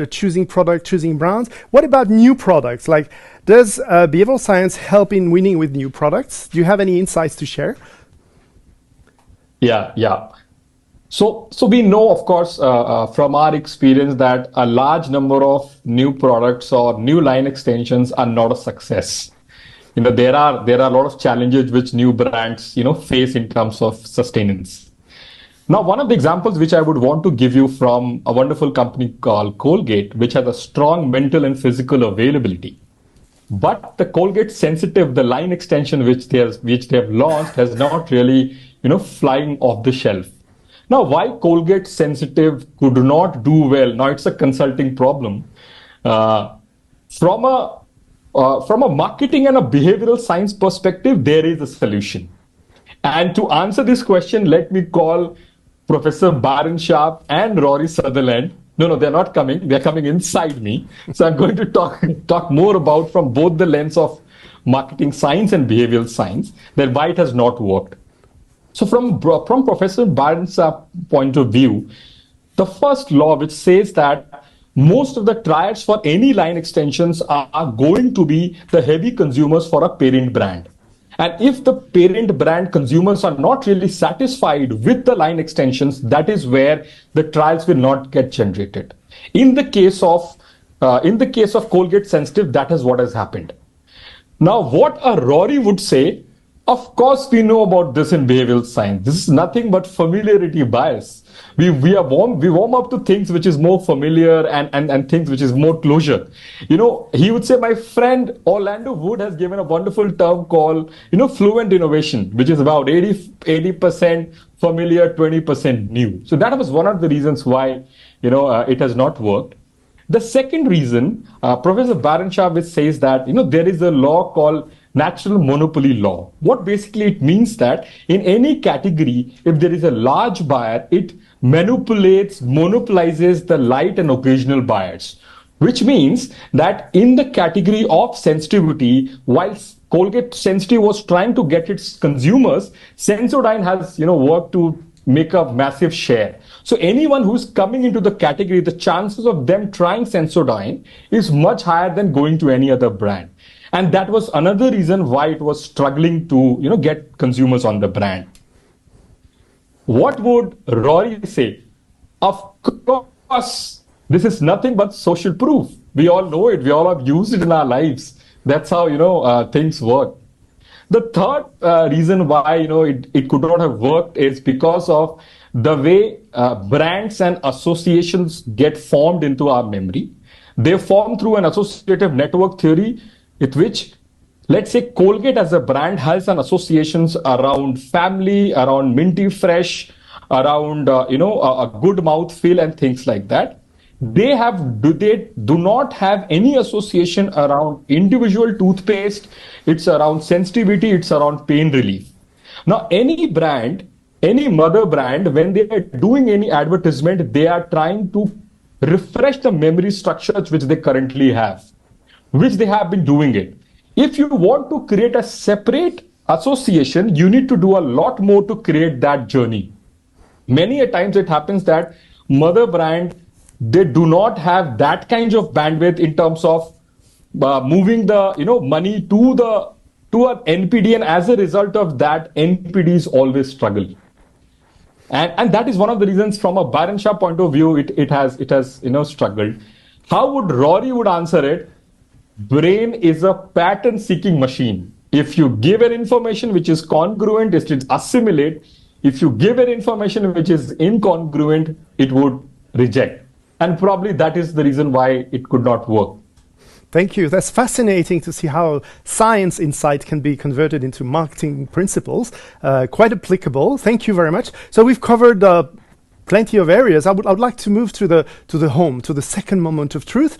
choosing product, choosing brands. What about new products? Like, does behavioral science help in winning with new products? Do you have any insights to share? Yeah. So we know, of course, from our experience that a large number of new products or new line extensions are not a success. There are a lot of challenges which new brands, face in terms of sustenance. Now, one of the examples which I would want to give you from a wonderful company called Colgate, which has a strong mental and physical availability. But the Colgate Sensitive, the line extension which they have launched, has not really, flying off the shelf. Now, why Colgate Sensitive could not do well? Now, it's a consulting problem. From a marketing and a behavioral science perspective, there is a solution. And to answer this question, let me call Professor Byron Sharp and Rory Sutherland. No, they're not coming. They're coming inside me. So I'm going to talk more about from both the lens of marketing science and behavioral science that why it has not worked. So from Professor Byron Sharp's point of view, the first law which says that most of the triads for any line extensions are going to be the heavy consumers for a parent brand. And if the parent brand consumers are not really satisfied with the line extensions, that is where the trials will not get generated. In the case of Colgate Sensitive, that is what has happened. Now, what a Rory would say, of course, we know about this in behavioral science. This is nothing but familiarity bias. We warm up to things which is more familiar and things which is more closure. He would say, my friend Orlando Wood has given a wonderful term called, fluent innovation, which is about 80% familiar, 20% new. So that was one of the reasons why, it has not worked. The second reason, Professor Byron Sharp says that, there is a law called natural monopoly law. What basically it means that in any category, if there is a large buyer, it monopolizes the light and occasional buyers, which means that in the category of sensitivity, whilst Colgate Sensitive was trying to get its consumers, Sensodyne has, worked to make a massive share. So anyone who's coming into the category, the chances of them trying Sensodyne is much higher than going to any other brand. And that was another reason why it was struggling to, get consumers on the brand. What would Rory say? Of course, this is nothing but social proof. We all know it. We all have used it in our lives. That's how, things work. The third reason why, it could not have worked is because of the way brands and associations get formed into our memory. They form through an associative network theory, with which, let's say, Colgate as a brand has an associations around family, around minty fresh, around a good mouthfeel and things like that. They do not have any association around individual toothpaste. It's around sensitivity. It's around pain relief. Now, any brand, any mother brand, when they are doing any advertisement, they are trying to refresh the memory structures which they currently have, which they have been doing it. If you want to create a separate association, you need to do a lot more to create that journey. Many a times it happens that mother brand, they do not have that kind of bandwidth in terms of moving the money to an NPD, and as a result of that, NPDs always struggle. And that is one of the reasons from a Byron Sharp point of view, it has struggled. How would Rory answer it? Brain is a pattern-seeking machine. If you give an information which is congruent, it will assimilate. If you give an information which is incongruent, it would reject. And probably that is the reason why it could not work. Thank you. That's fascinating to see how science insight can be converted into marketing principles. Quite applicable. Thank you very much. So we've covered plenty of areas. I would like to move to the home, to the second moment of truth.